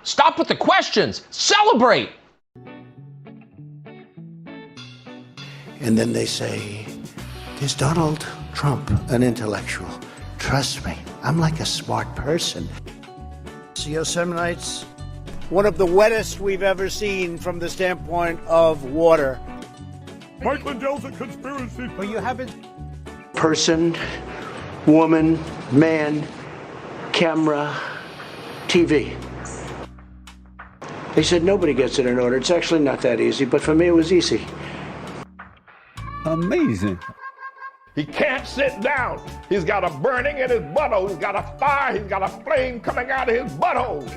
Stop with the questions. Celebrate. And then they say, is Donald Trump an intellectual? Trust me, I'm like a smart person. Yosemite's one of the wettest we've ever seen from the standpoint of water. Mike Lindell's a conspiracy. Well, you haven't. Person, woman, man, camera, TV. They said nobody gets it in order. It's actually not that easy, but for me it was easy. Amazing. He can't sit down. He's got a burning in his butthole. He's got a fire. He's got a flame coming out of his butthole.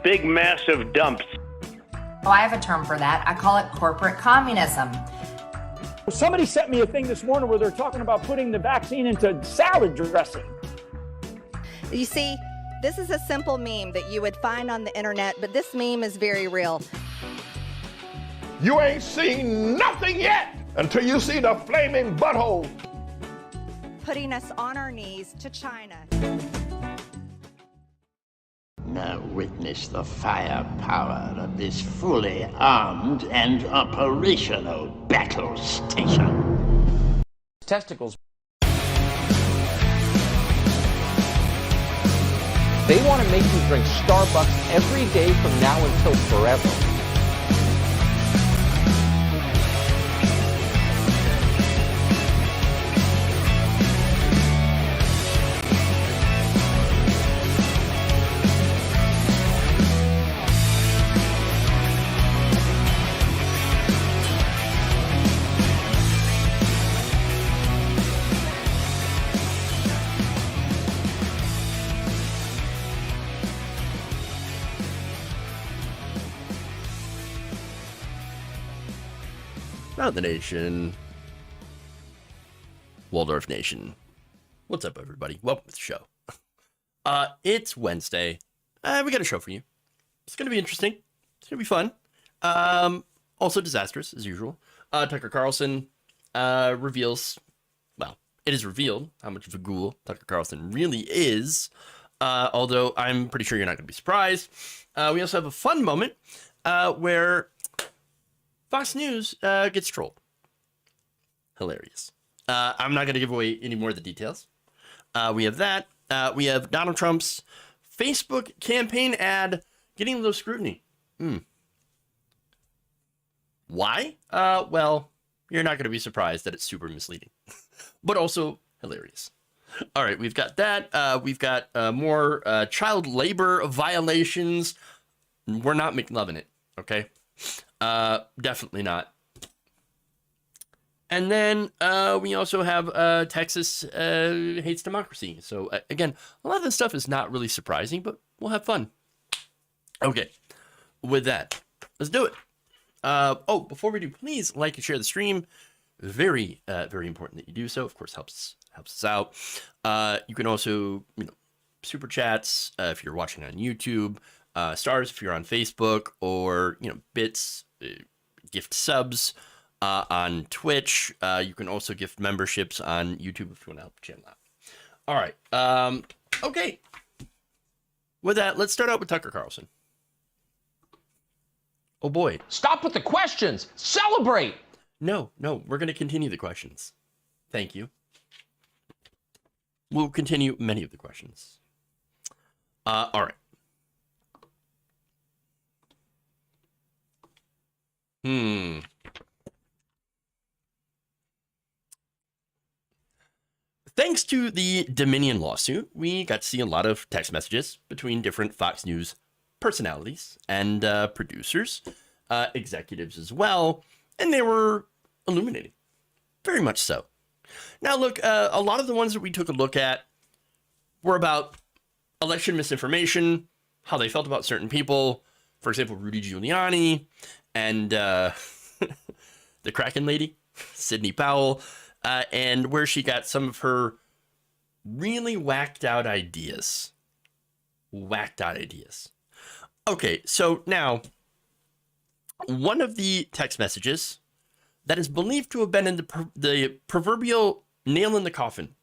Big, massive dumps. Oh, I have a term for that. I call it corporate communism. Somebody sent me a thing this morning where they're talking about putting the vaccine into salad dressing. You see, this is a simple meme that you would find on the internet, but this meme is very real. You ain't seen nothing yet until you see the flaming butthole. Putting us on our knees to China. Now witness the firepower of this fully armed and operational battle station. Testicles. They want to make you drink Starbucks every day from now until forever. Not the nation. Waldorf Nation. What's up, everybody? Welcome to the show. It's Wednesday. We got a show for you. It's going to be interesting. It's going to be fun. Also disastrous, as usual. Tucker Carlson reveals, well, it is revealed how much of a ghoul Tucker Carlson really is. Although I'm pretty sure you're not going to be surprised. We also have a fun moment where Fox News gets trolled. Hilarious. I'm not going to give away any more of the details. We have that. We have Donald Trump's Facebook campaign ad getting a little scrutiny. Why? Well, you're not going to be surprised that it's super misleading, but also hilarious. All right, we've got that. We've got more child labor violations. We're not McLovin' it, okay? Definitely not. And then we also have Texas hates democracy. So again, a lot of this stuff is not really surprising, but we'll have fun. Okay, with that, let's do it. Before we do, please like and share the stream. Very, very important that you do so. Of course, helps us out. You can also, super chats if you're watching on YouTube. Stars if you're on Facebook, or bits, gift subs on Twitch. You can also gift memberships on YouTube if you want to help the channel out. All right. Okay. With that, let's start out with Tucker Carlson. Oh boy. Stop with the questions. Celebrate. No, we're going to continue the questions. Thank you. We'll continue many of the questions. All right. Thanks to the Dominion lawsuit, we got to see a lot of text messages between different Fox News personalities and producers, executives as well, and they were illuminating. Very much so. Now, look, a lot of the ones that we took a look at were about election misinformation, how they felt about certain people. For example, Rudy Giuliani and the Kraken lady, Sidney Powell, and where she got some of her really whacked out ideas. Okay, so now, one of the text messages that is believed to have been in the proverbial nail in the coffin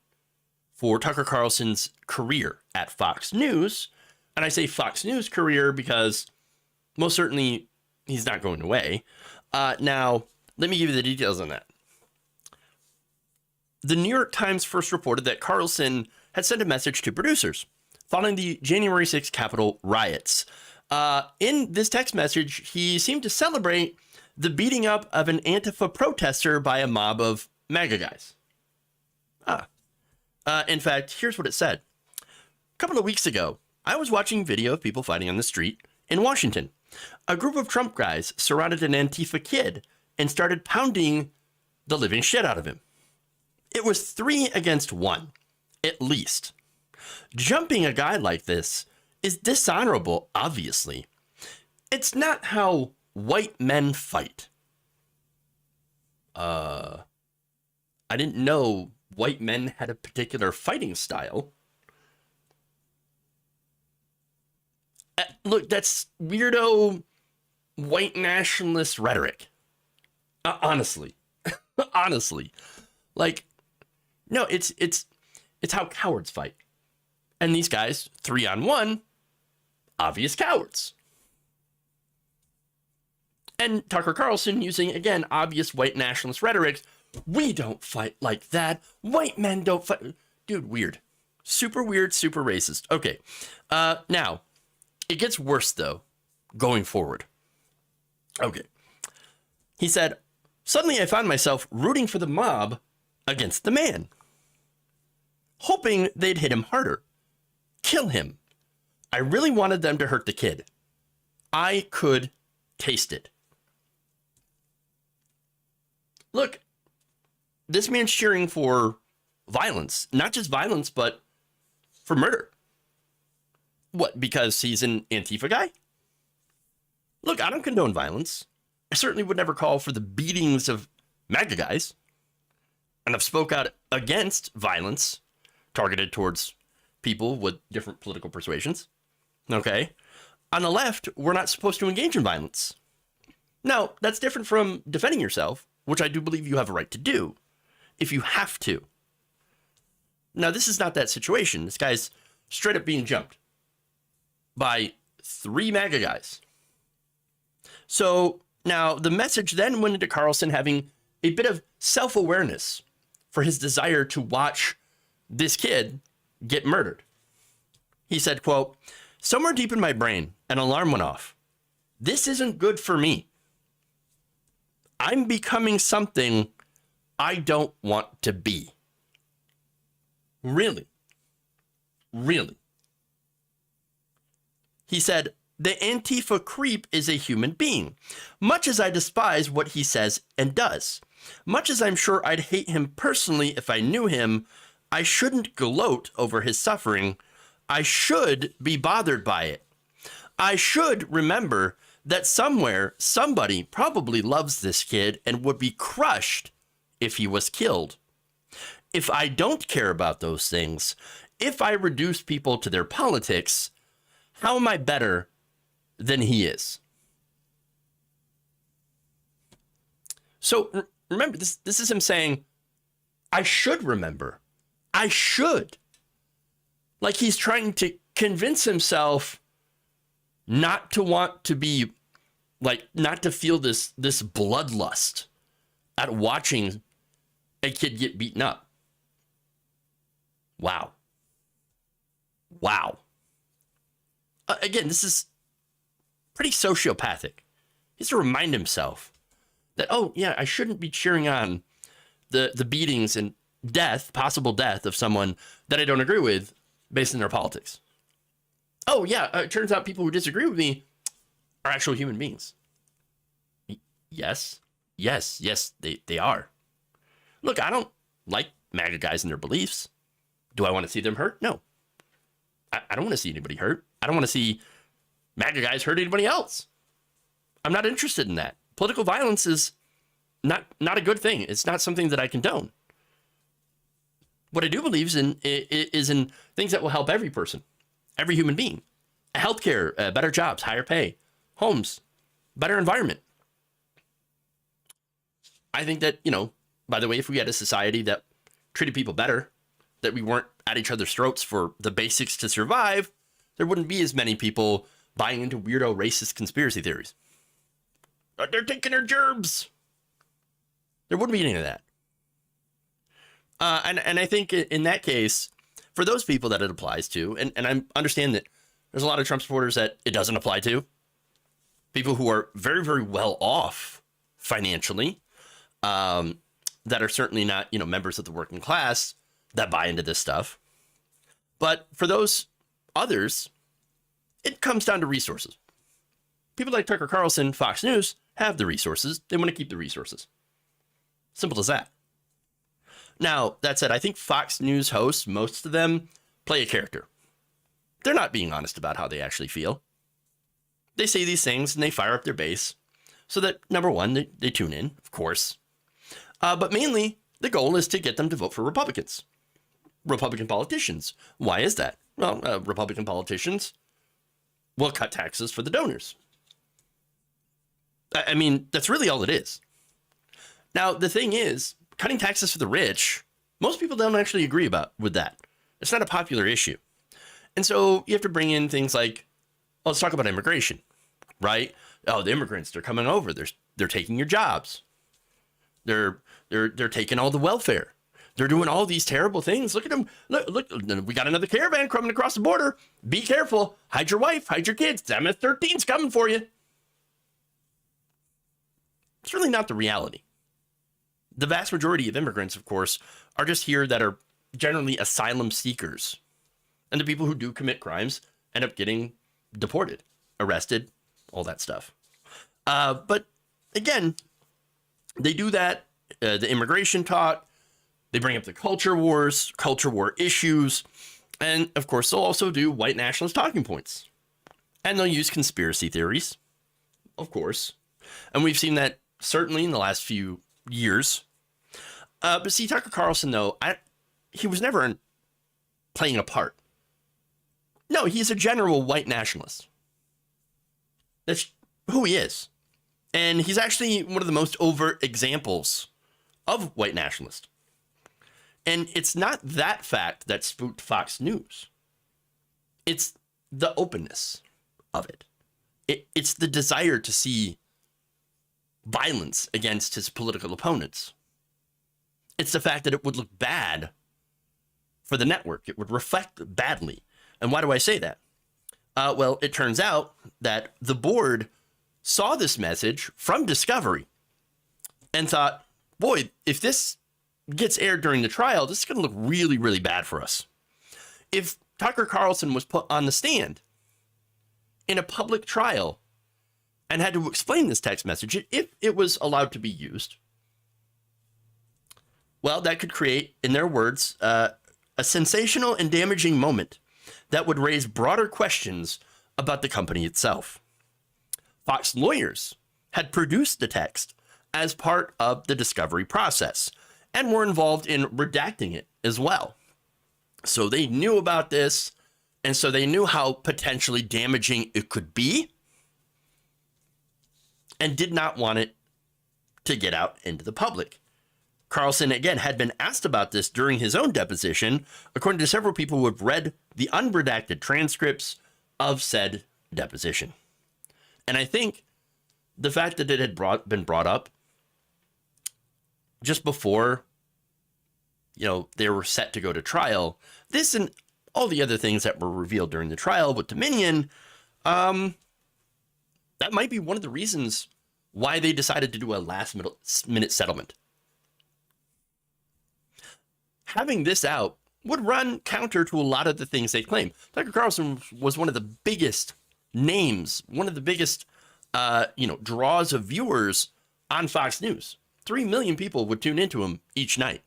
for Tucker Carlson's career at Fox News And I say Fox News career because most certainly he's not going away. Now, let me give you the details on that. The New York Times first reported that Carlson had sent a message to producers following the January 6th Capitol riots. In this text message, he seemed to celebrate the beating up of an Antifa protester by a mob of MAGA guys. In fact, here's what it said. A couple of weeks ago, I was watching video of people fighting on the street in Washington. A group of Trump guys surrounded an Antifa kid and started pounding the living shit out of him. It was 3 against 1, at least. Jumping a guy like this is dishonorable, obviously. It's not how white men fight. I didn't know white men had a particular fighting style. Look, that's weirdo white nationalist rhetoric. Honestly. Honestly. Like, no, it's how cowards fight. And these guys, 3-on-1, obvious cowards. And Tucker Carlson using, again, obvious white nationalist rhetoric. We don't fight like that. White men don't fight. Dude, weird. Super weird, super racist. Okay. Now, it gets worse, though, going forward. Okay. He said, suddenly I found myself rooting for the mob against the man, hoping they'd hit him harder, kill him. I really wanted them to hurt the kid. I could taste it. Look, this man's cheering for violence, not just violence, but for murder. What, because he's an Antifa guy? Look, I don't condone violence. I certainly would never call for the beatings of MAGA guys. And I've spoke out against violence targeted towards people with different political persuasions. Okay? On the left, we're not supposed to engage in violence. Now, that's different from defending yourself, which I do believe you have a right to do, if you have to. Now, this is not that situation. This guy's straight up being jumped by 3 MAGA guys. So now the message then went into Carlson having a bit of self-awareness for his desire to watch this kid get murdered. He said, quote, somewhere deep in my brain, an alarm went off. This isn't good for me. I'm becoming something I don't want to be. Really? Really? He said, the Antifa creep is a human being, much as I despise what he says and does. Much as I'm sure I'd hate him personally if I knew him, I shouldn't gloat over his suffering. I should be bothered by it. I should remember that somewhere, somebody probably loves this kid and would be crushed if he was killed. If I don't care about those things, if I reduce people to their politics, how am I better than he is? So remember, this is him saying, I should remember. I should. Like he's trying to convince himself not to want to be, like, not to feel this bloodlust at watching a kid get beaten up. Wow. Wow. Again, this is pretty sociopathic. He has to remind himself that, oh, yeah, I shouldn't be cheering on the beatings and death, possible death of someone that I don't agree with based on their politics. Oh, yeah, it turns out people who disagree with me are actual human beings. Yes, they are. Look, I don't like MAGA guys and their beliefs. Do I want to see them hurt? No. I don't want to see anybody hurt. I don't want to see MAGA guys hurt anybody else. I'm not interested in that. Political violence is not a good thing. It's not something that I condone. What I do believe is in things that will help every person, every human being. Healthcare, better jobs, higher pay, homes, better environment. I think that, by the way, if we had a society that treated people better, that we weren't at each other's throats for the basics to survive, There wouldn't be as many people buying into weirdo racist conspiracy theories. They're taking our gerbs. There wouldn't be any of that. And I think in that case, for those people that it applies to, and I understand that there's a lot of Trump supporters that it doesn't apply to, people who are very, very well off financially, that are certainly not, members of the working class that buy into this stuff. But for those others, it comes down to resources. People like Tucker Carlson, Fox News, have the resources. They want to keep the resources. Simple as that. Now, that said, I think Fox News hosts, most of them, play a character. They're not being honest about how they actually feel. They say these things and they fire up their base so that, number one, they tune in, of course. But mainly, the goal is to get them to vote for Republicans. Republican politicians. Why is that? Well, Republican politicians will cut taxes for the donors. I mean, that's really all it is. Now, the thing is, cutting taxes for the rich, most people don't actually agree with that. It's not a popular issue. And so you have to bring in things like, well, let's talk about immigration, right? Oh, the immigrants, they're coming over. They're taking your jobs. They're taking all the welfare. They're doing all these terrible things. Look at them. Look, we got another caravan coming across the border. Be careful. Hide your wife. Hide your kids. MS-13's coming for you. It's really not the reality. The vast majority of immigrants, of course, are just here that are generally asylum seekers. And the people who do commit crimes end up getting deported, arrested, all that stuff. But again, they do that. The immigration talk. They bring up the culture war issues. And of course, they'll also do white nationalist talking points. And they'll use conspiracy theories, of course. And we've seen that certainly in the last few years. But see, Tucker Carlson, though, he was never playing a part. No, he's a general white nationalist. That's who he is. And he's actually one of the most overt examples of white nationalist. And it's not that fact that spooked Fox News. It's the openness of it. It's the desire to see violence against his political opponents. It's the fact that it would look bad for the network. It would reflect badly. And why do I say that? Well, it turns out that the board saw this message from Discovery and thought, boy, if this gets aired during the trial, this is going to look really, really bad for us. If Tucker Carlson was put on the stand in a public trial and had to explain this text message, if it was allowed to be used, well, that could create, in their words, a sensational and damaging moment that would raise broader questions about the company itself. Fox lawyers had produced the text as part of the discovery process and were involved in redacting it as well. So they knew about this, and so they knew how potentially damaging it could be and did not want it to get out into the public. Carlson, again, had been asked about this during his own deposition, according to several people who have read the unredacted transcripts of said deposition. And I think the fact that it had been brought up just before, they were set to go to trial, this and all the other things that were revealed during the trial with Dominion, that might be one of the reasons why they decided to do a last-minute settlement. Having this out would run counter to a lot of the things they claim. Tucker Carlson was one of the biggest names, one of the biggest, draws of viewers on Fox News. 3 million people would tune into him each night.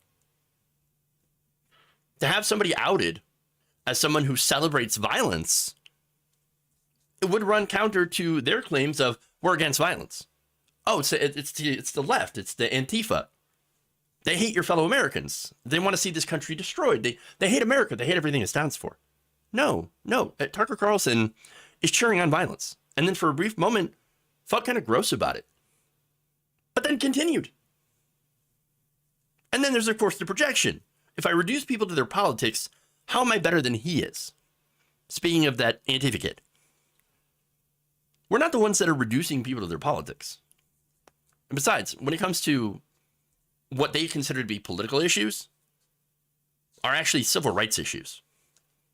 To have somebody outed as someone who celebrates violence, it would run counter to their claims of we're against violence. Oh, it's the left. It's the Antifa. They hate your fellow Americans. They want to see this country destroyed. They hate America. They hate everything it stands for. No. Tucker Carlson is cheering on violence. And then for a brief moment, felt kind of gross about it. But then continued. And then there's, of course, the projection. If I reduce people to their politics, how am I better than he is? speaking of that Antifa kid, we're not the ones that are reducing people to their politics. And besides, when it comes to what they consider to be political issues, are actually civil rights issues.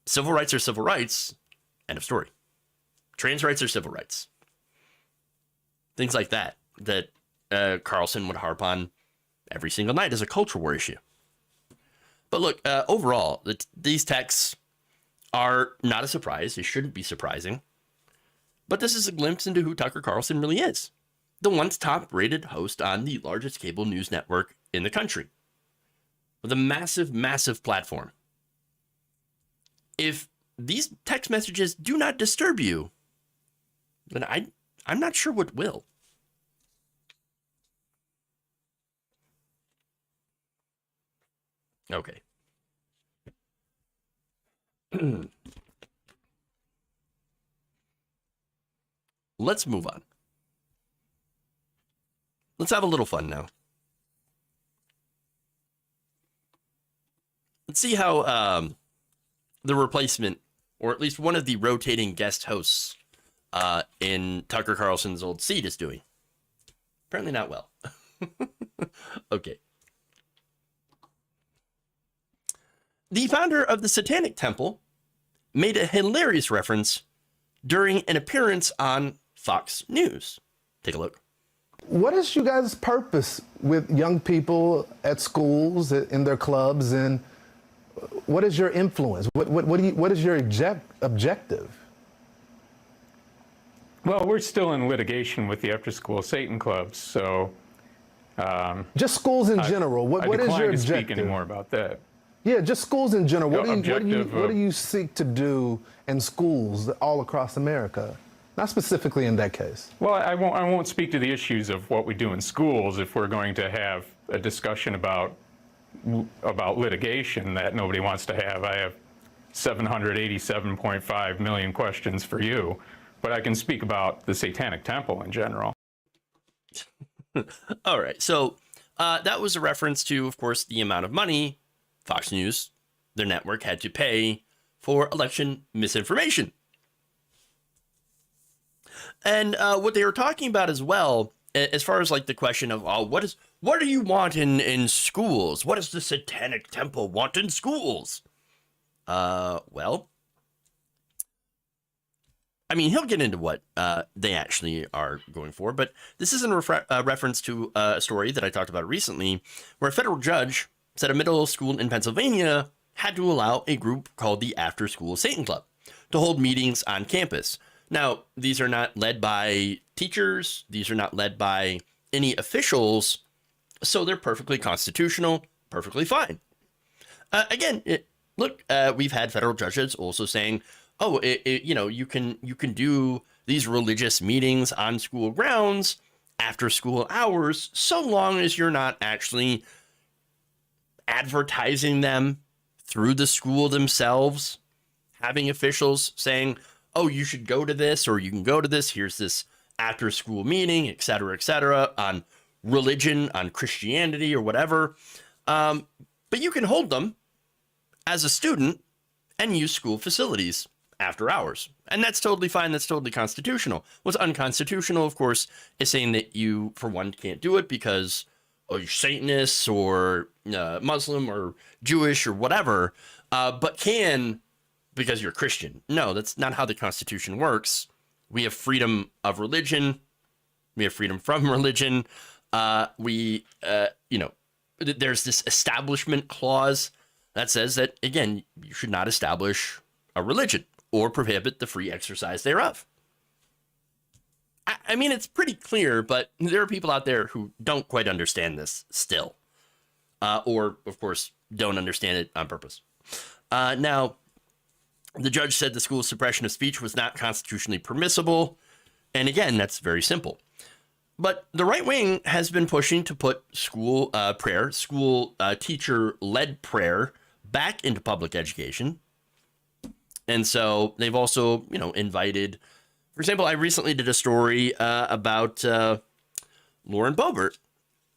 Civil rights are civil rights. End of story. Trans rights are civil rights. Things like that, Carlson would harp on every single night as a culture war issue. But look, overall, these texts are not a surprise. They shouldn't be surprising. But this is a glimpse into who Tucker Carlson really is. The once top-rated host on the largest cable news network in the country. With a massive, massive platform. If these text messages do not disturb you, then I'm not sure what will. Okay. Let's move on. Let's have a little fun now. Let's see how the replacement, or at least one of the rotating guest hosts in Tucker Carlson's old seat is doing. Apparently not well. Okay. The founder of the Satanic Temple made a hilarious reference during an appearance on Fox News. Take a look. What is you guys' purpose with young people at schools, in their clubs, and what is your influence? What is your objective? Well, we're still in litigation with the after-school Satan clubs, so just schools in general. What is your to speak objective? anymore about that. Yeah, just schools in general. What No, do you seek to do in schools all across America? Not specifically in that case. Well, I won't speak to the issues of what we do in schools if we're going to have a discussion about litigation that nobody wants to have. I have 787.5 million questions for you, but I can speak about the Satanic Temple in general. All right, so that was a reference to, of course, the amount of money Fox News, their network, had to pay for election misinformation. And what they were talking about as well, as far as like the question of, what do you want in schools? What does the Satanic Temple want in schools? Well, I mean, he'll get into what they actually are going for, but this is in reference to a story that I talked about recently, where a federal judge said a middle school in Pennsylvania had to allow a group called the After School Satan Club to hold meetings on campus. Now, these are not led by teachers. These are not led by any officials. So they're perfectly constitutional, perfectly fine. Again, we've had federal judges also saying, you can do these religious meetings on school grounds after school hours, so long as you're not actually advertising them through the school themselves, having officials saying, oh, you should go to this, or you can go to this. Here's this after school meeting, et cetera, on religion, on Christianity, or whatever. But you can hold them as a student and use school facilities after hours. And that's totally fine. That's totally constitutional. What's unconstitutional, of course, is saying that you, for one, can't do it because you're Satanist or Muslim or Jewish or whatever, but can because you're Christian. No, that's not how the Constitution works. We have freedom of religion. We have freedom from religion. There's this establishment clause that says that, again, you should not establish a religion or prohibit the free exercise thereof. I mean, it's pretty clear, but there are people out there who don't quite understand this still. Or, of course, don't understand it on purpose. Now, the judge said the school's suppression of speech was not constitutionally permissible. And again, that's very simple. But the right wing has been pushing to put school prayer, school teacher-led prayer back into public education. And so they've also, invited, for example, I recently did a story about Lauren Boebert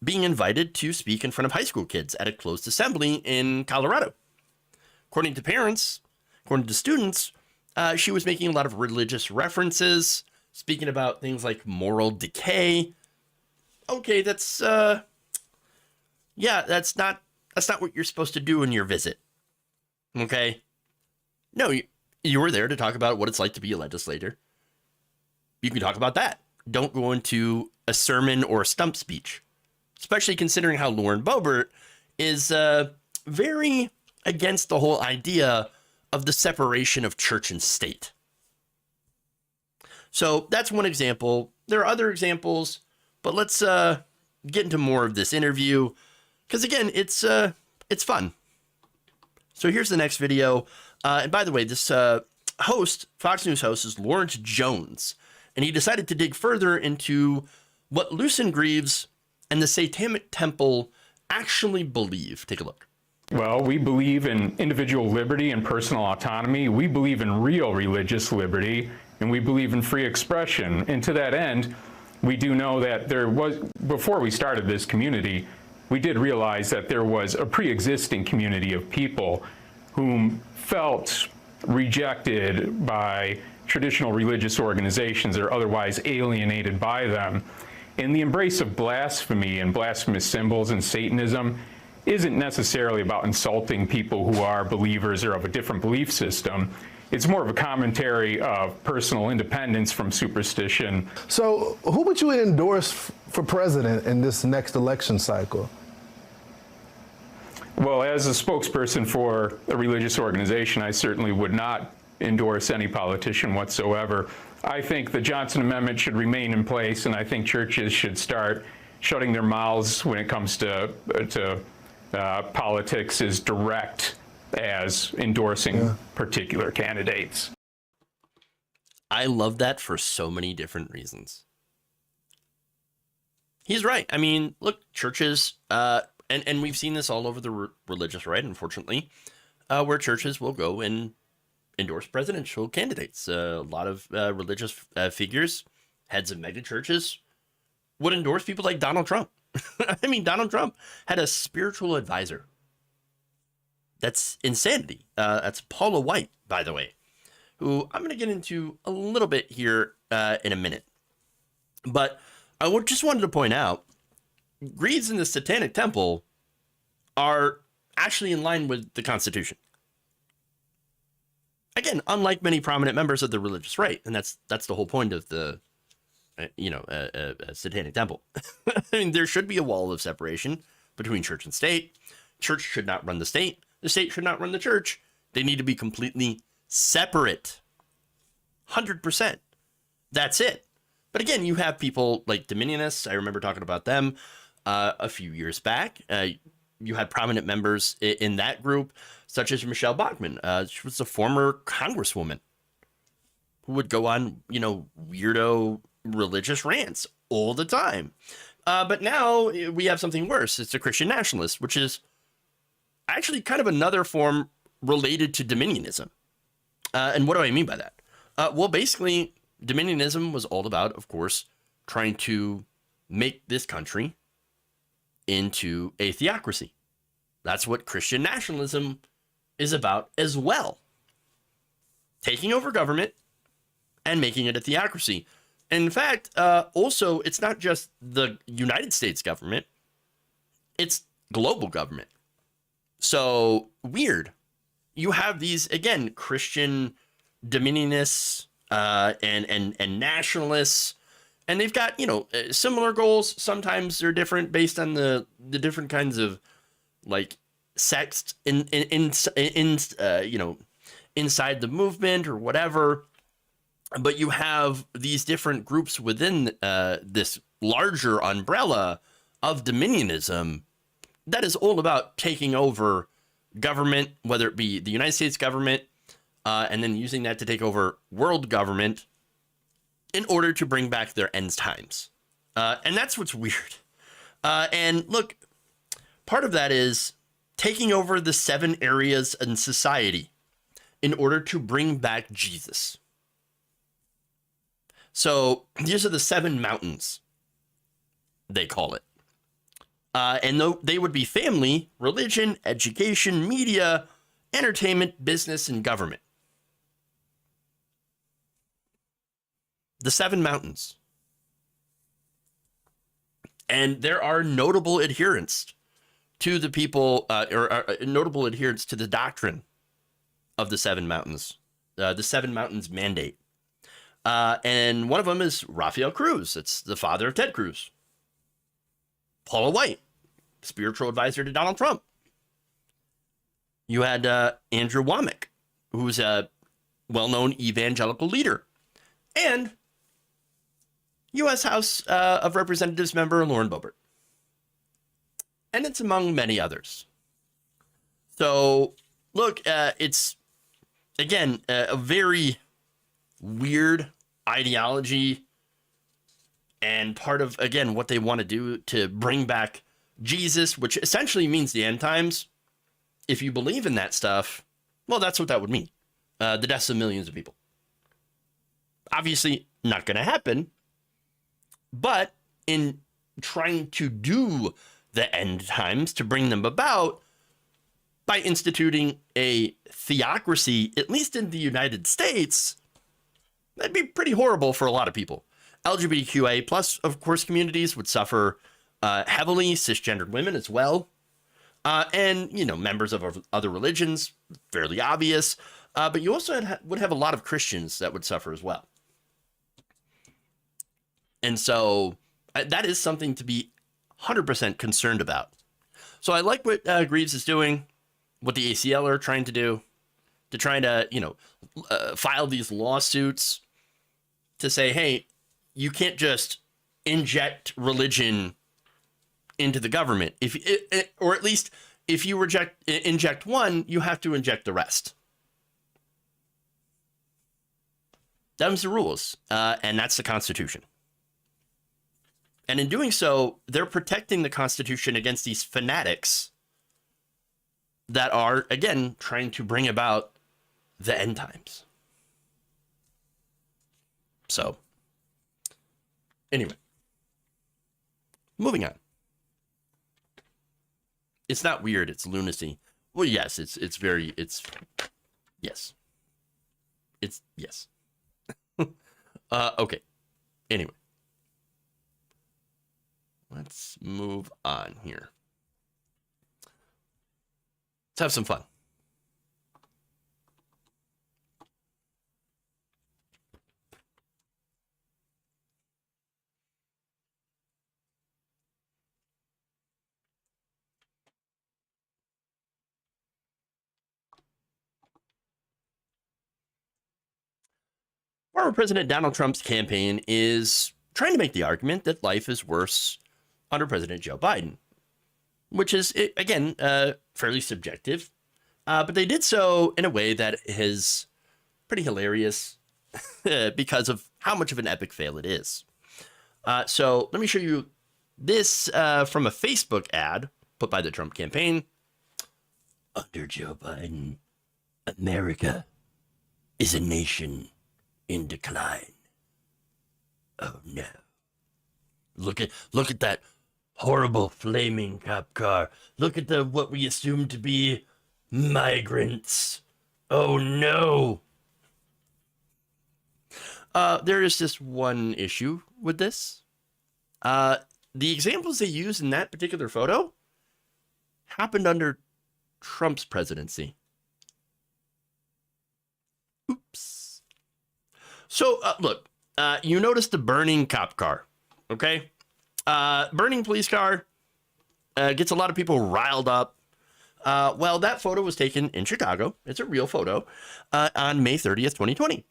being invited to speak in front of high school kids at a closed assembly in Colorado. According to parents, according to students, She was making a lot of religious references, speaking about things like moral decay. Okay, that's not what you're supposed to do in your visit. Okay? No, you were there to talk about what it's like to be a legislator. You can talk about that. Don't go into a sermon or a stump speech, especially considering how Lauren Boebert is very against the whole idea of the separation of church and state. So that's one example. There are other examples, but let's get into more of this interview because, again, it's fun. So here's the next video. And by the way, this Fox News host is Lawrence Jones, and he decided to dig further into what Lucien Greaves and the Satanic Temple actually believe. Take a look. Well, we believe in individual liberty and personal autonomy. We believe in real religious liberty, and we believe in free expression. And to that end, we do know that before we started this community, we did realize that there was a pre-existing community of people whom felt rejected by traditional religious organizations or otherwise alienated by them. And the embrace of blasphemy and blasphemous symbols and Satanism isn't necessarily about insulting people who are believers or of a different belief system. It's more of a commentary of personal independence from superstition. So who would you endorse for president in this next election cycle? Well, as a spokesperson for a religious organization, I certainly would not endorse any politician whatsoever. I think the Johnson Amendment should remain in place, and I think churches should start shutting their mouths when it comes to politics as direct as endorsing particular candidates. I love that for so many different reasons. He's right. I mean, look, churches, and we've seen this all over the religious right, unfortunately, where churches will go and endorse presidential candidates. A lot of religious figures, heads of mega churches, would endorse people like Donald Trump. I mean, Donald Trump had a spiritual advisor. That's insanity. That's Paula White, by the way, who I'm going to get into a little bit here in a minute. But I just wanted to point out, Greaves in the Satanic Temple are actually in line with the Constitution. Again, unlike many prominent members of the religious right, and that's the whole point of the Satanic Temple. I mean, there should be a wall of separation between church and state. Church should not run the state. The state should not run the church. They need to be completely separate. 100%. That's it. But again, you have people like Dominionists. I remember talking about them a few years back. You had prominent members in that group, such as Michelle Bachmann. She was a former congresswoman who would go on, weirdo religious rants all the time. But now we have something worse. It's a Christian nationalist, which is actually kind of another form related to dominionism. And what do I mean by that? Well, basically, dominionism was all about, of course, trying to make this country into a theocracy. That's what Christian nationalism is about as well. Taking over government and making it a theocracy. In fact, also, it's not just the United States government, it's global government. So, weird. You have these, again, Christian dominionists and nationalists, and they've got, similar goals. Sometimes they're different based on the different kinds of, like, sects inside the movement or whatever. But you have these different groups within this larger umbrella of dominionism that is all about taking over government, whether it be the United States government, and then using that to take over world government in order to bring back their end times. And that's what's weird. And look, part of that is taking over the 7 areas in society in order to bring back Jesus. So these are the 7 mountains, they call it. And they would be family, religion, education, media, entertainment, business, and government. the Seven Mountains. And there are notable adherents to the people, or notable adherents to the doctrine of the Seven Mountains, the Seven Mountains Mandate. And one of them is Rafael Cruz. It's the father of Ted Cruz. Paula White, spiritual advisor to Donald Trump. You had Andrew Womack, who's a well-known evangelical leader. And U.S. House of Representatives member Lauren Boebert. And it's among many others. So, look, it's, again, a very weird ideology and part of, again, what they want to do to bring back Jesus, which essentially means the end times. If you believe in that stuff, well, that's what that would mean. The deaths of millions of people. Obviously, not going to happen. But in trying to do the end times, to bring them about, by instituting a theocracy, at least in the United States, that'd be pretty horrible for a lot of people. LGBTQA plus, of course, communities would suffer heavily, cisgendered women as well. And, you know, members of other religions, fairly obvious. But you also would have a lot of Christians that would suffer as well. And so that is something to be 100% concerned about. So I like what Greaves is doing, what the ACL are trying to do, to try to, you know, file these lawsuits to say, hey, you can't just inject religion into the government. Or at least if you inject one, you have to inject the rest. Them's the rules, and that's the Constitution. And in doing so, they're protecting the Constitution against these fanatics that are, again, trying to bring about the end times. So, anyway, moving on. It's not weird, it's lunacy. Well, yes, yes. It's, yes. Okay. Anyway. Let's move on here. Let's have some fun. Former President Donald Trump's campaign is trying to make the argument that life is worse under President Joe Biden, which is, again, fairly subjective. But they did so in a way that is pretty hilarious because of how much of an epic fail it is. So let me show you this from a Facebook ad put by the Trump campaign. Under Joe Biden, America is a nation in decline. Oh no. Look at that horrible flaming cop car. Look at what we assume to be migrants. Oh no. There is just one issue with this. The examples they use in that particular photo happened under Trump's presidency. Oops. So, look, you notice the burning cop car, okay? Burning police car gets a lot of people riled up. Well, that photo was taken in Chicago. It's a real photo on May 30th, 2020.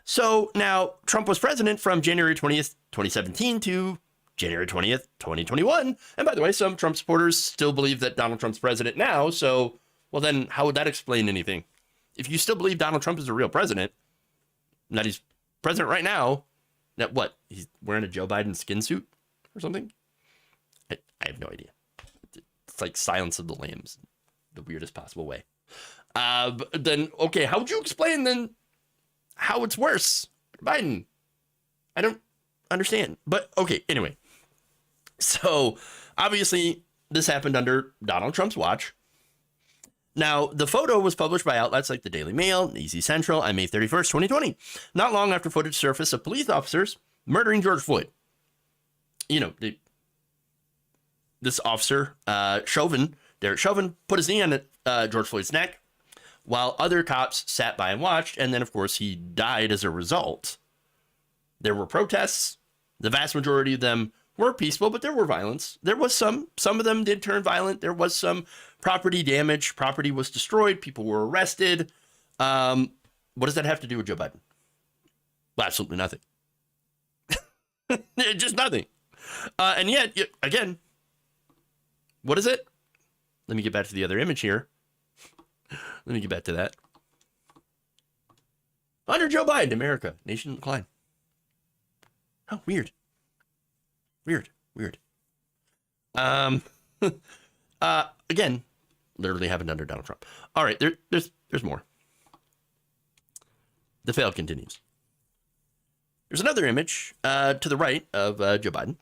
So now Trump was president from January 20th, 2017 to January 20th, 2021. And by the way, some Trump supporters still believe that Donald Trump's president now. So, well, then how would that explain anything? If you still believe Donald Trump is a real president, that he's president right now, that what? He's wearing a Joe Biden skin suit or something? I have no idea. It's like Silence of the Lambs, the weirdest possible way. But then, okay, how would you explain then how it's worse? Biden. I don't understand. But okay, anyway. So obviously this happened under Donald Trump's watch. Now, the photo was published by outlets like the Daily Mail and Easy Central on May 31st, 2020, not long after footage surfaced of police officers murdering George Floyd. You know, this officer, Derek Chauvin, put his knee on George Floyd's neck while other cops sat by and watched, and then, of course, he died as a result. There were protests. The vast majority of them were peaceful, but there were violence. There was some of them did turn violent. There was some property damage. Property was destroyed. People were arrested. What does that have to do with Joe Biden? Well, absolutely nothing. Just nothing. And yet, again, what is it? Let me get back to the other image here. Let me get back to that. Under Joe Biden, America, nation in decline. Oh, weird. Again, literally happened under Donald Trump. All right, there's more. The fail continues. There's another image to the right of Joe Biden.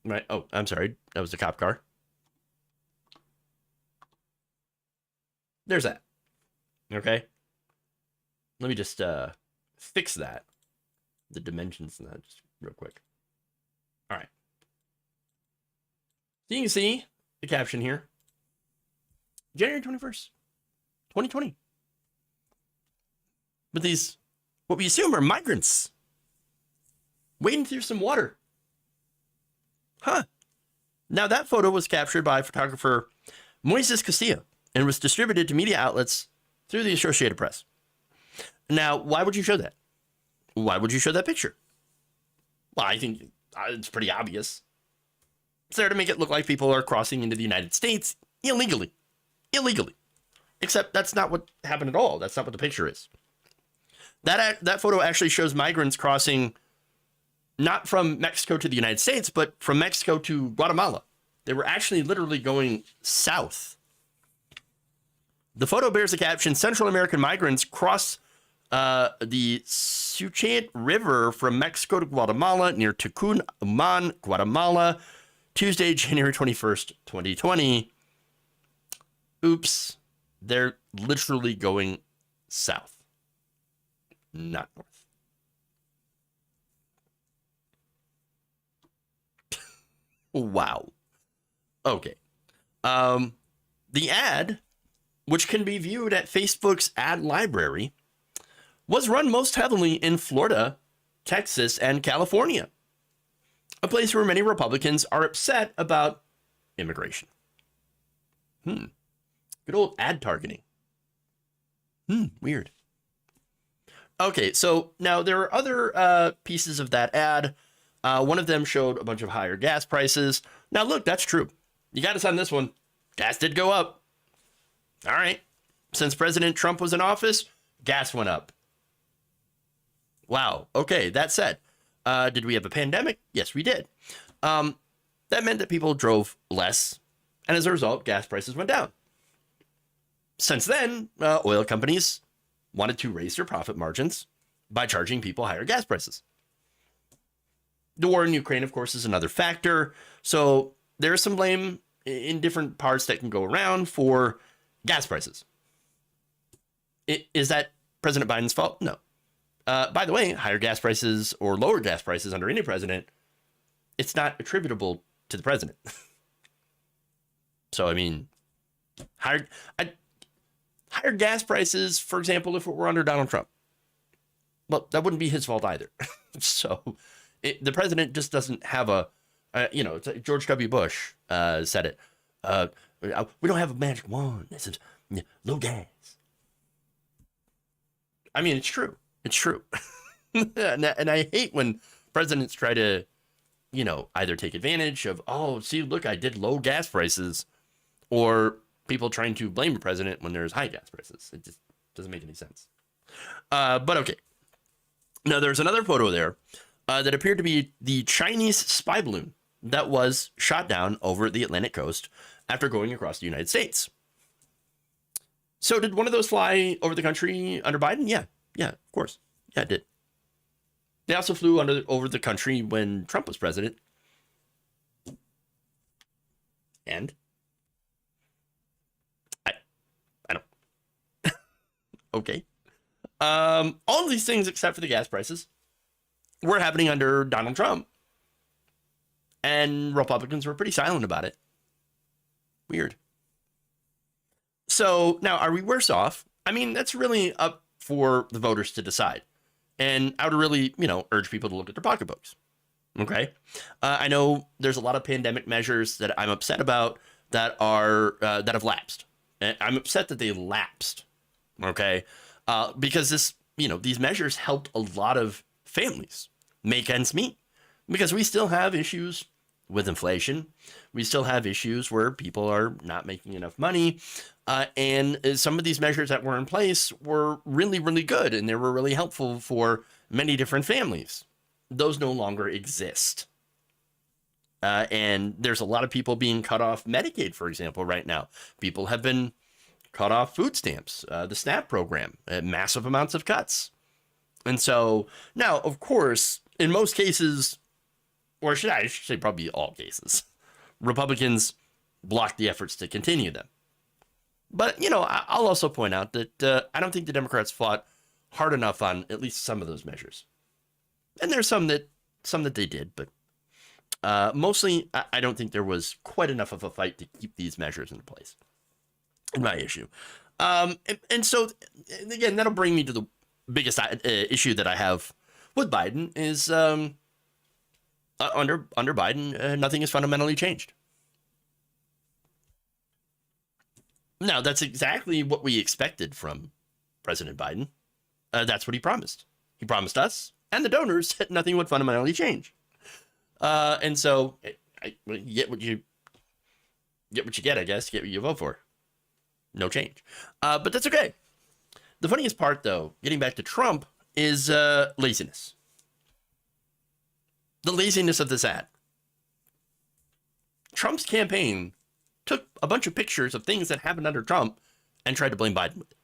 Right. Oh, I'm sorry. That was the cop car. There's that. Okay. Let me just fix that. The dimensions in that just real quick. All right. So you can see the caption here. January 21st, 2020. But these, what we assume are migrants wading through some water. Huh. Now that photo was captured by photographer Moises Castillo and was distributed to media outlets through the Associated Press. Now, why would you show that? Why would you show that picture? Well, I think it's pretty obvious. It's there to make it look like people are crossing into the United States illegally. Except that's not what happened at all. That's not what the picture is. That photo actually shows migrants crossing not from Mexico to the United States, but from Mexico to Guatemala. They were actually literally going south. The photo bears the caption, Central American migrants cross the Suchet River from Mexico to Guatemala near Tucun, Uman, Guatemala, Tuesday, January 21st, 2020. Oops. They're literally going south, not north. Wow. Okay. The ad, which can be viewed at Facebook's ad library, was run most heavily in Florida, Texas, and California, a place where many Republicans are upset about immigration. Good old ad targeting. Weird. Okay, so now there are other pieces of that ad. One of them showed a bunch of higher gas prices. Now, look, that's true. You got us on this one. Gas did go up. All right. Since President Trump was in office, gas went up. Wow. Okay, that said, did we have a pandemic? Yes, we did. That meant that people drove less, and as a result, gas prices went down. Since then, oil companies wanted to raise their profit margins by charging people higher gas prices. The war in Ukraine, of course, is another factor. So there's some blame in different parts that can go around for gas prices. Is that President Biden's fault? No. By the way, higher gas prices or lower gas prices under any president, it's not attributable to the president. So, I mean, higher gas prices, for example, if it were under Donald Trump, well, that wouldn't be his fault either. So the president just doesn't have it's like George W. Bush said it. We don't have a magic wand. This is low gas. I mean, it's true. It's true. and I hate when presidents try to, either take advantage of, oh, see, look, I did low gas prices, or people trying to blame the president when there's high gas prices. It just doesn't make any sense. But okay. Now, there's another photo there that appeared to be the Chinese spy balloon that was shot down over the Atlantic coast after going across the United States. So did one of those fly over the country under Biden? Yeah, of course. Yeah, it did. They also flew over the country when Trump was president. And Okay. All these things, except for the gas prices, were happening under Donald Trump. And Republicans were pretty silent about it. Weird. So now, are we worse off? I mean, that's really up for the voters to decide. And I would really, urge people to look at their pocketbooks. Okay. I know there's a lot of pandemic measures that I'm upset about that have lapsed. And I'm upset that they lapsed. Okay. Because these measures helped a lot of families make ends meet, because we still have issues with inflation. We still have issues where people are not making enough money. And some of these measures that were in place were really, really good, and they were really helpful for many different families. Those no longer exist. And there's a lot of people being cut off Medicaid, for example, right now. People have been cut off food stamps, the SNAP program, massive amounts of cuts. And so now, of course, in most cases, or I should say probably all cases, Republicans blocked the efforts to continue them. But, I'll also point out that I don't think the Democrats fought hard enough on at least some of those measures. And there's some that they did, but mostly I don't think there was quite enough of a fight to keep these measures in place. My issue. And so, again, that'll bring me to the biggest issue that I have with Biden is under Biden, nothing has fundamentally changed. Now, that's exactly what we expected from President Biden. That's what he promised. He promised us and the donors that nothing would fundamentally change. And so, you get what you get, I guess. Get what you vote for. No change. But that's okay. The funniest part, though, getting back to Trump, is laziness. The laziness of this ad. Trump's campaign took a bunch of pictures of things that happened under Trump and tried to blame Biden with it.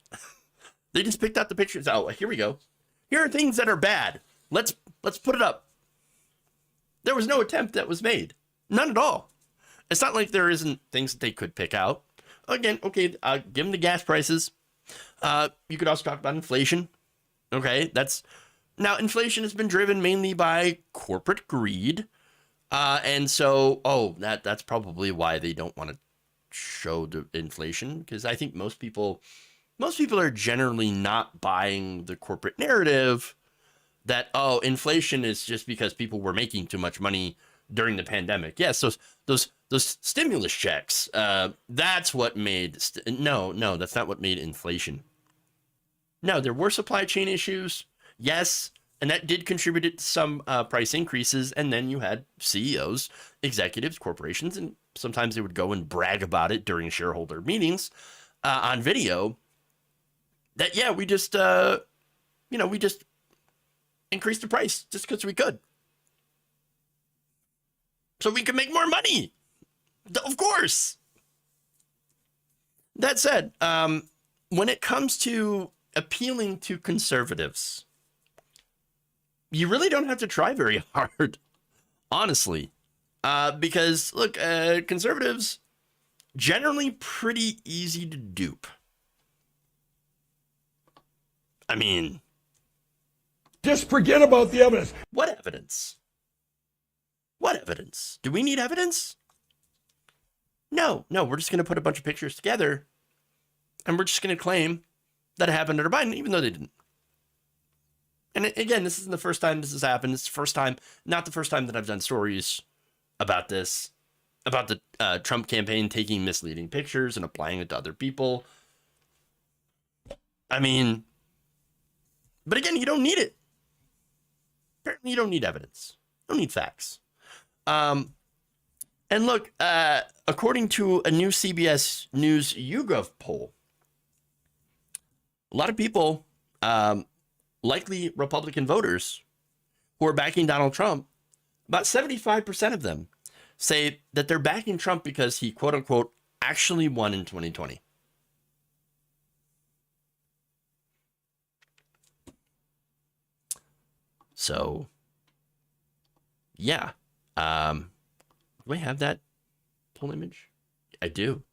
They just picked out the pictures. Oh, here we go. Here are things that are bad. Let's put it up. There was no attempt that was made. None at all. It's not like there isn't things that they could pick out. Again, okay, give them the gas prices. You could also talk about inflation. Okay, now inflation has been driven mainly by corporate greed. And so, that's probably why they don't want to show the inflation, because I think most people are generally not buying the corporate narrative that, inflation is just because people were making too much money during the pandemic. Yes, those stimulus checks, that's what made, no, that's not what made inflation. No, there were supply chain issues. Yes. And that did contribute to some price increases. And then you had CEOs, executives, corporations, and sometimes they would go and brag about it during shareholder meetings on video that, we just increased the price just because we could. So we could make more money. Of course. That said, when it comes to appealing to conservatives, you really don't have to try very hard, honestly, because look, conservatives generally pretty easy to dupe. I mean, just forget about the evidence. What evidence? What evidence? Do we need evidence? No, we're just going to put a bunch of pictures together and we're just going to claim that it happened under Biden, even though they didn't. And again, this isn't the first time this has happened. It's not the first time that I've done stories about this, about the Trump campaign taking misleading pictures and applying it to other people. I mean, but again, you don't need it. Apparently, you don't need evidence. You don't need facts. And look, according to a new CBS News YouGov poll, a lot of people, likely Republican voters who are backing Donald Trump, about 75% of them say that they're backing Trump because he, quote unquote, actually won in 2020. So, yeah. Do I have that poll image? I do.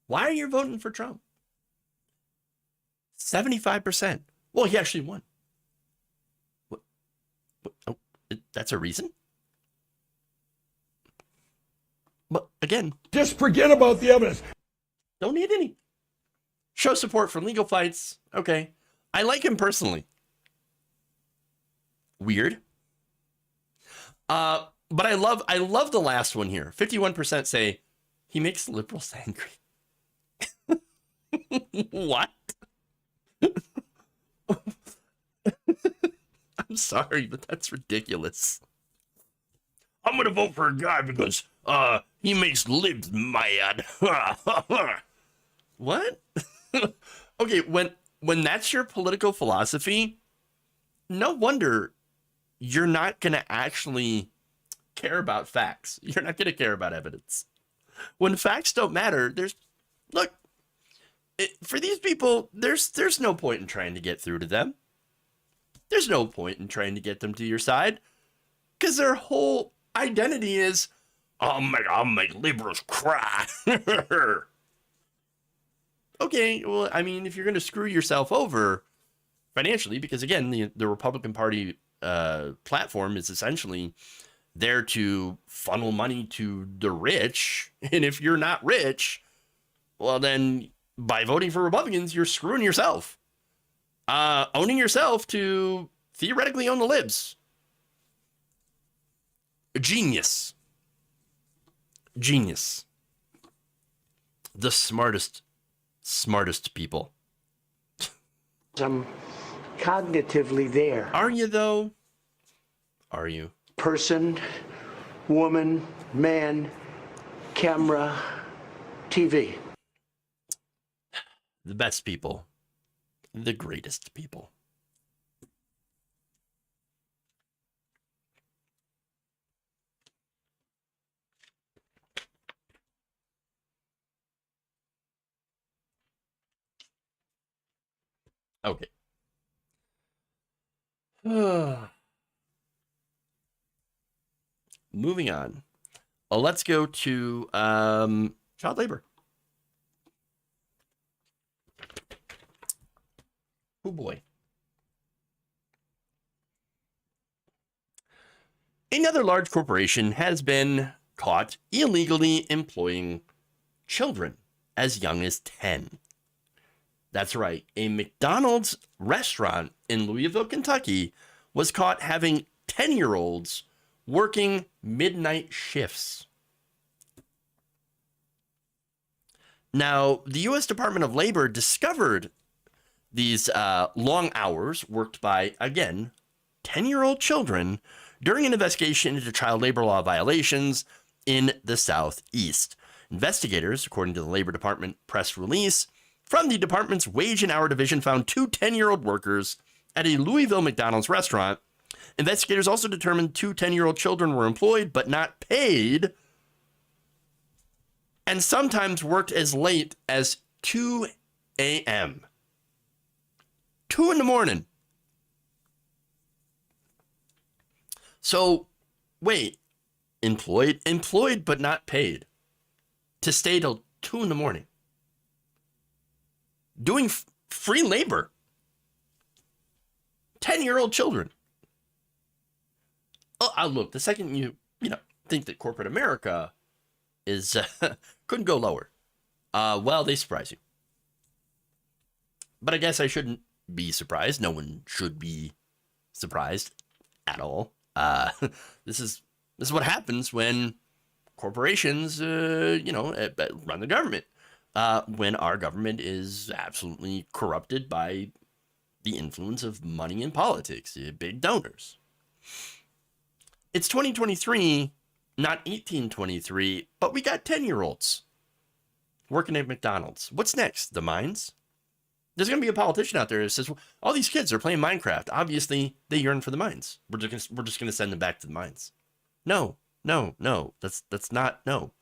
Why are you voting for Trump? 75%. Well, he actually won. What? Oh, that's a reason? But again, Just forget about the evidence. don't need any. Show support for legal fights. Okay. I like him personally. Weird. But I love the last one here. 51% say he makes liberals angry. What? I'm sorry, but that's ridiculous. I'm going to vote for a guy because he makes libs mad. What? Okay, when that's your political philosophy, no wonder you're not going to actually care about facts. You're not going to care about evidence. When facts don't matter, for these people, there's no point in trying to get through to them. There's no point in trying to get them to your side because their whole identity is, I'll make liberals cry. Okay, well, I mean, if you're going to screw yourself over financially, because again, the Republican Party platform is essentially there to funnel money to the rich, and if you're not rich, well, then by voting for Republicans, you're screwing yourself. Owning yourself to theoretically own the libs. Genius. The smartest people. I'm cognitively there. Are you, though? Are you? Person, woman, man, camera, TV. The best people. The greatest people. Okay. Moving on. Let's go to child labor. Oh boy. Another large corporation has been caught illegally employing children as young as 10. That's right. A McDonald's restaurant in Louisville, Kentucky was caught having 10-year-olds working midnight shifts. Now, the U.S. Department of Labor discovered these long hours worked by, again, 10-year-old children during an investigation into child labor law violations in the Southeast. Investigators, according to the Labor Department press release, from the department's Wage and Hour Division found two 10-year-old workers at a Louisville McDonald's restaurant. Investigators also determined two 10-year-old children were employed but not paid and sometimes worked as late as 2 a.m. 2 in the morning. So, wait, employed but not paid to stay till 2 in the morning. Doing free labor. 10-year-old children. Oh, look, the second you think that corporate America is couldn't go lower. Well, they surprise you. But I guess I shouldn't be surprised. No one should be surprised at all. This is what happens when corporations, run the government. When our government is absolutely corrupted by the influence of money and politics, big donors. It's 2023, not 1823, but we got 10-year-olds working at McDonald's. What's next? The mines? There's going to be a politician out there that says, well, all these kids are playing Minecraft. Obviously, they yearn for the mines. We're just going to send them back to the mines. No. That's not, no.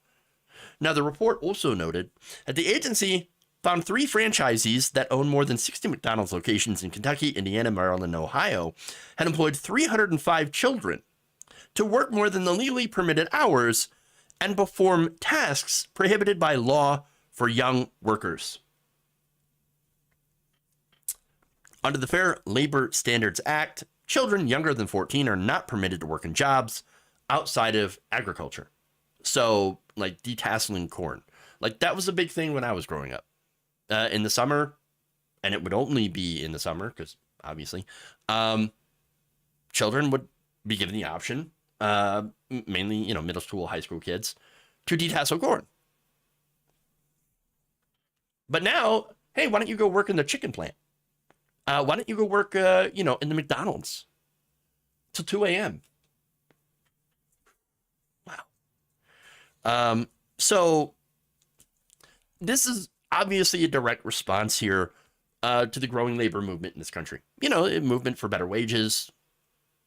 Now, the report also noted that the agency found 3 franchisees that own more than 60 McDonald's locations in Kentucky, Indiana, Maryland, and Ohio had employed 305 children to work more than the legally permitted hours and perform tasks prohibited by law for young workers. Under the Fair Labor Standards Act, children younger than 14 are not permitted to work in jobs outside of agriculture. So, like detasseling corn. Like, that was a big thing when I was growing up. In the summer, and it would only be in the summer, because obviously, children would be given the option, mainly, you know, middle school, high school kids, to detassel corn. But now, hey, why don't you go work in the chicken plant? Why don't you go work, you know, in the McDonald's till 2 a.m.? Wow. So this is obviously a direct response here to the growing labor movement in this country. You know, a movement for better wages,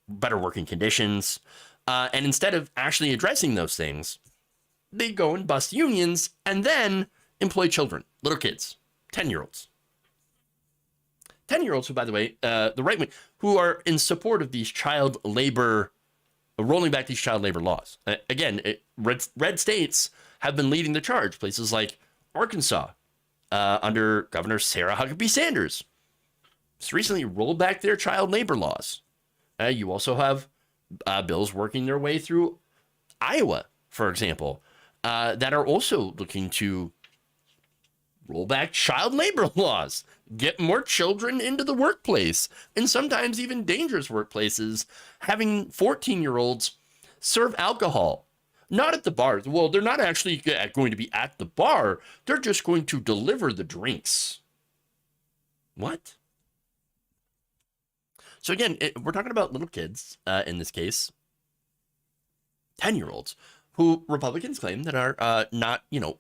better working conditions. And instead of actually addressing those things, they go and bust unions and then employ children, little kids, 10-year-olds. 10-year-olds who, by the way, the right wing, who are in support of these child labor, rolling back these child labor laws. Again, red states have been leading the charge. Places like Arkansas, under Governor Sarah Huckabee Sanders, just recently rolled back their child labor laws. You also have bills working their way through Iowa, for example, that are also looking to roll back child labor laws, get more children into the workplace, and sometimes even dangerous workplaces, having 14-year-olds serve alcohol. Not at the bar. Well, they're not actually going to be at the bar. They're just going to deliver the drinks. What? So again, we're talking about little kids, in this case, 10-year-olds, who Republicans claim that are not, you know,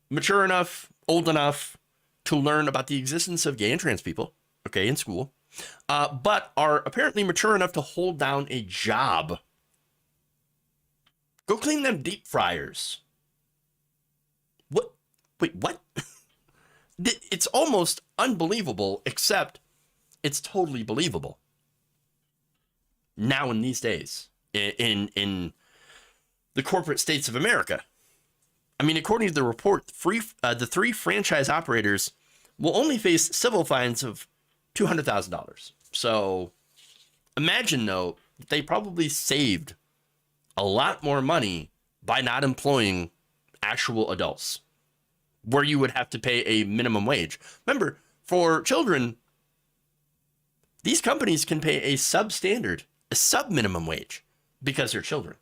mature enough, old enough to learn about the existence of gay and trans people, okay, in school, but are apparently mature enough to hold down a job. Go clean them deep fryers. What? Wait, what? It's almost unbelievable, except it's totally believable. Now in these days, in the corporate states of America. I mean, according to the report, the 3 franchise operators will only face civil fines of $200,000. So imagine, though, they probably saved a lot more money by not employing actual adults, where you would have to pay a minimum wage. Remember, for children, these companies can pay a substandard, a sub-minimum wage, because they're children.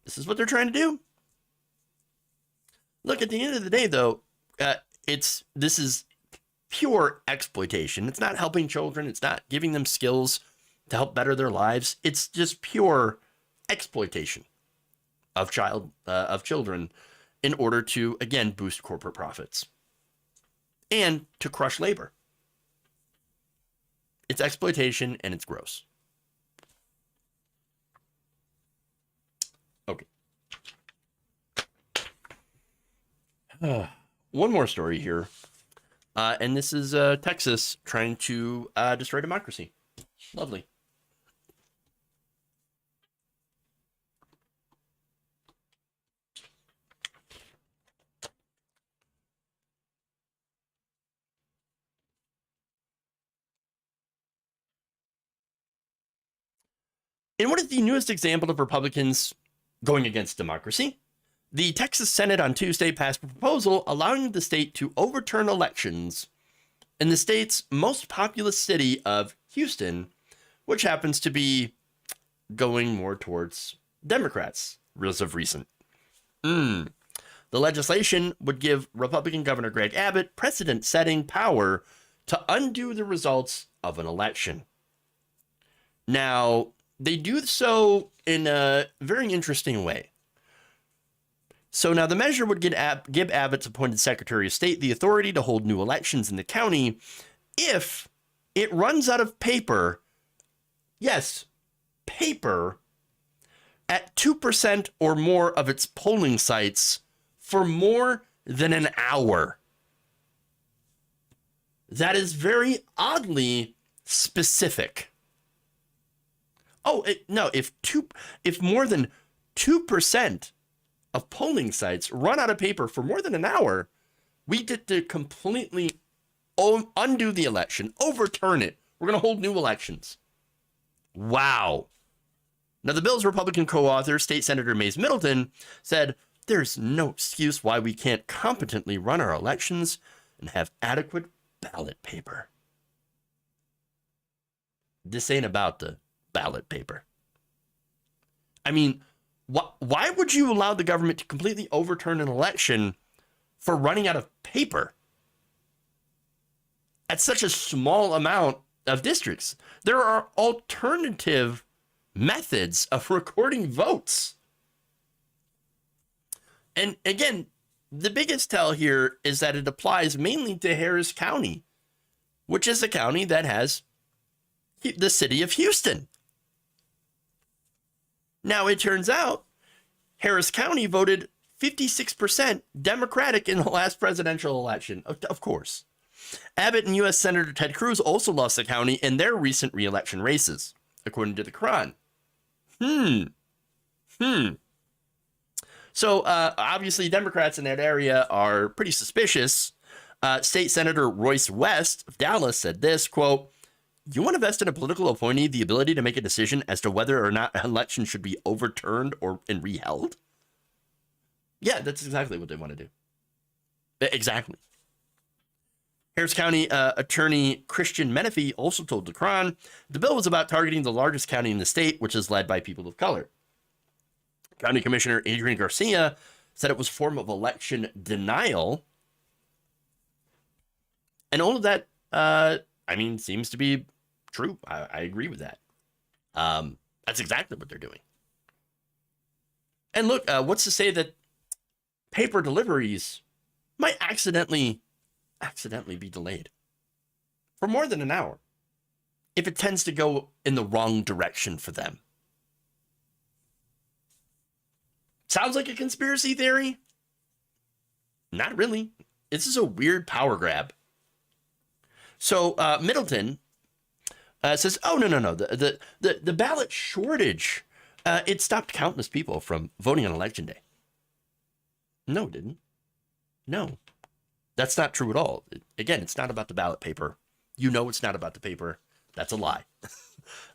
This is what they're trying to do. Look, at the end of the day, though, this is pure exploitation. It's not helping children. It's not giving them skills to help better their lives. It's just pure exploitation of children in order to, again, boost corporate profits and to crush labor. It's exploitation and it's gross. Okay. One more story here. And this is Texas trying to destroy democracy. Lovely. In what is the newest example of Republicans going against democracy, the Texas Senate on Tuesday passed a proposal allowing the state to overturn elections in the state's most populous city of Houston, which happens to be going more towards Democrats as of recent. The legislation would give Republican Governor Greg Abbott precedent-setting power to undo the results of an election. Now, they do so in a very interesting way. So now the measure would give Abbott's appointed Secretary of State the authority to hold new elections in the county if it runs out of paper, yes, paper, at 2% or more of its polling sites for more than an hour. That is very oddly specific. Oh, no, if more than 2% of polling sites run out of paper for more than an hour, We get to completely undo the election, overturn it. We're going to hold new elections. Wow. Now, the bill's Republican co-author, State Senator Mays Middleton, said, there's no excuse why we can't competently run our elections and have adequate ballot paper. This ain't about the ballot paper. I mean, why would you allow the government to completely overturn an election for running out of paper at such a small amount of districts? There are alternative methods of recording votes. And again, the biggest tell here is that it applies mainly to Harris County, which is a county that has the city of Houston. Now, it turns out Harris County voted 56% Democratic in the last presidential election, of course. Abbott and U.S. Senator Ted Cruz also lost the county in their recent re-election races, according to the Quran. So, obviously, Democrats in that area are pretty suspicious. State Senator Royce West of Dallas said this, quote, you want to vest in a political appointee the ability to make a decision as to whether or not an election should be overturned and reheld? Yeah, that's exactly what they want to do. Exactly. Harris County Attorney Christian Menefee also told the Quran the bill was about targeting the largest county in the state, which is led by people of color. County Commissioner Adrian Garcia said it was a form of election denial. And all of that, seems to be true. I agree with that. That's exactly what they're doing. And look, what's to say that paper deliveries might accidentally be delayed for more than an hour if it tends to go in the wrong direction for them? Sounds like a conspiracy theory? Not really. This is a weird power grab. So Middleton says, oh, no. The ballot shortage, it stopped countless people from voting on election day. No, it didn't. No, that's not true at all. Again, it's not about the ballot paper. You know it's not about the paper. That's a lie.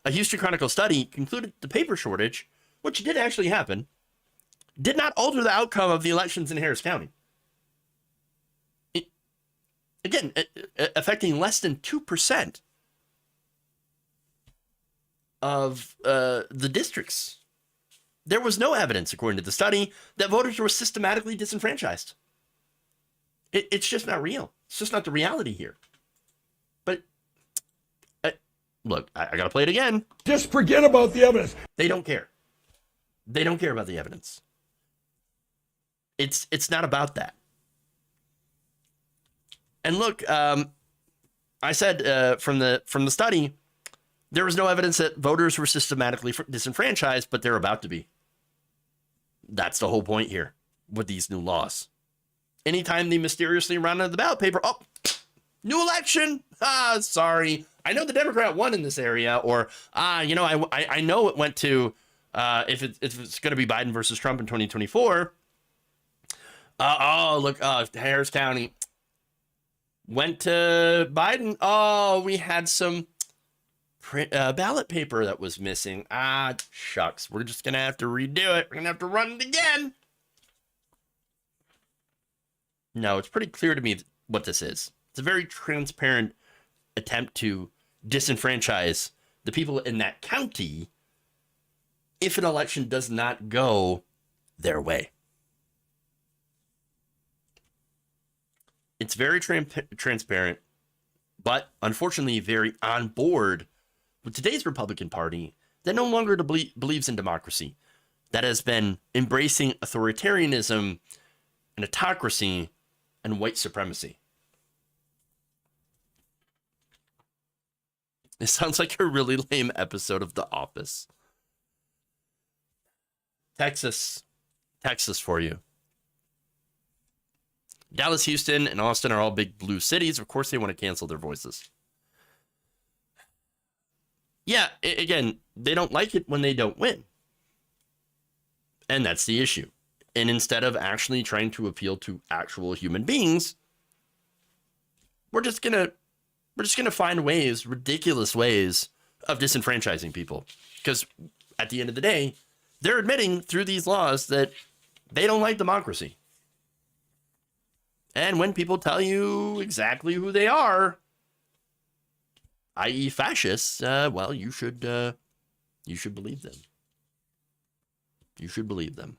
A Houston Chronicle study concluded the paper shortage, which did actually happen, did not alter the outcome of the elections in Harris County. Again, affecting less than 2% of the districts. There was no evidence, according to the study, that voters were systematically disenfranchised. It's just not real. It's just not the reality here. But look, I got to play it again. Just forget about the evidence. They don't care. They don't care about the evidence. It's not about that. And look, I said from the study, there was no evidence that voters were systematically disenfranchised, but they're about to be. That's the whole point here with these new laws. Anytime they mysteriously run out of the ballot paper, oh, new election. Sorry. I know the Democrat won in this area, or I know it went to if it's going to be Biden versus Trump in 2024. Harris County went to Biden. Oh, we had some ballot paper that was missing. Shucks. We're just going to have to redo it. We're going to have to run it again. No, it's pretty clear to me what this is. It's a very transparent attempt to disenfranchise the people in that county if an election does not go their way. It's very transparent, but unfortunately very on board with today's Republican Party that no longer believes in democracy, that has been embracing authoritarianism and autocracy and white supremacy. It sounds like a really lame episode of The Office. Texas for you. Dallas, Houston, and Austin are all big blue cities. Of course, they want to cancel their voices. Yeah, again, they don't like it when they don't win. And that's the issue. And instead of actually trying to appeal to actual human beings, we're just gonna find ways, ridiculous ways of disenfranchising people. Because at the end of the day, they're admitting through these laws that they don't like democracy. And when people tell you exactly who they are, i.e. fascists, well, you should believe them. You should believe them.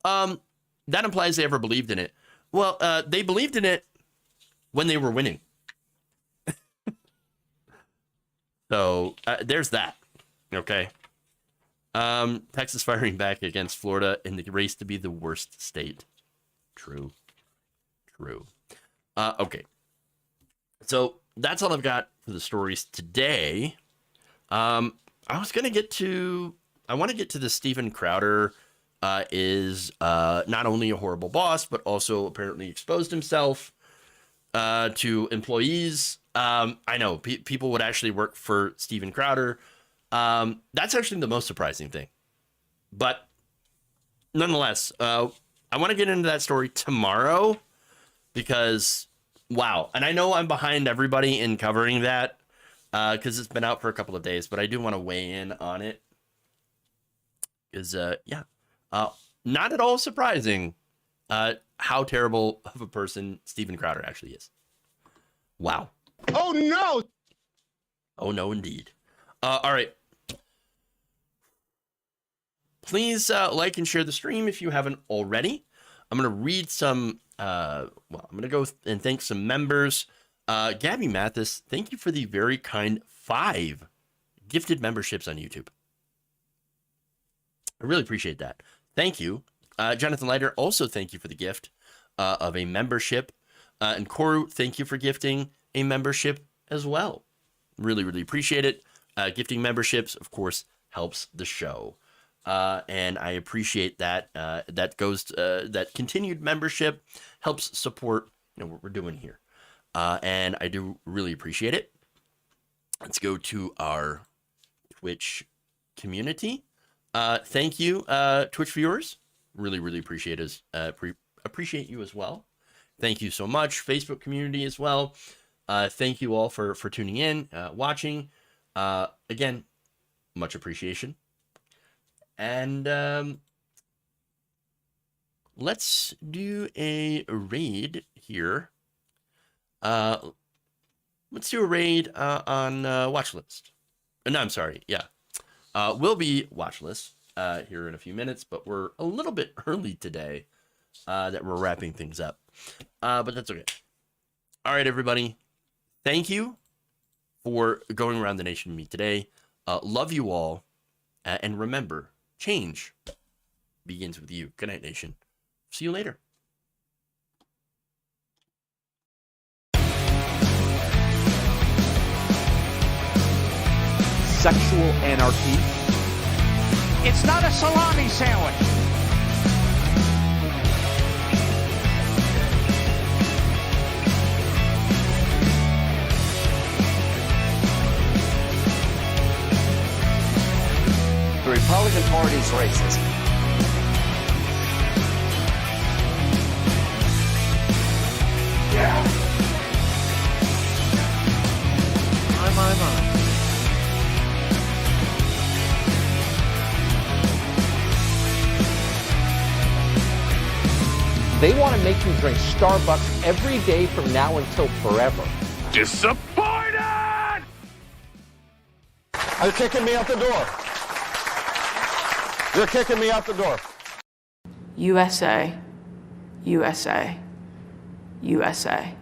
That implies they ever believed in it. Well, they believed in it when they were winning. So there's that. Okay. Texas firing back against Florida in the race to be the worst state. True. Okay. So that's all I've got for the stories today. I want to get to the Steven Crowder is not only a horrible boss, but also apparently exposed himself to employees. I know people would actually work for Steven Crowder. That's actually the most surprising thing. But nonetheless, I want to get into that story tomorrow because, wow. And I know I'm behind everybody in covering that because it's been out for a couple of days, but I do want to weigh in on it. Because, not at all surprising how terrible of a person Steven Crowder actually is. Wow. Oh, no. Oh, no, indeed. All right. Please like and share the stream if you haven't already. I'm going to read some, I'm going to go and thank some members. Gabby Mathis, thank you for the very kind 5 gifted memberships on YouTube. I really appreciate that. Thank you. Jonathan Leiter, also thank you for the gift of a membership. And Koru, thank you for gifting a membership as well. Really, really appreciate it. Gifting memberships, of course, helps the show. And I appreciate that. That continued membership helps support what we're doing here. And I do really appreciate it. Let's go to our Twitch community. Thank you, Twitch viewers. Really, really appreciate us. Appreciate you as well. Thank you so much, Facebook community as well. Thank you all for tuning in, watching. Again, much appreciation. And let's do a raid here. Let's do a raid on watch list. No, I'm sorry. Yeah. Will be watch list here in a few minutes, but we're a little bit early today that we're wrapping things up. But that's okay. All right, everybody. Thank you for going around the nation with me today. Love you all. And remember, change begins with you. Good night, nation. See you later. Sexual anarchy. It's not a salami sandwich. The Republican Party is racist. Yeah. My. They want to make you drink Starbucks every day from now until forever. Disappointed! You're kicking me out the door. You're kicking me out the door. USA, USA, USA.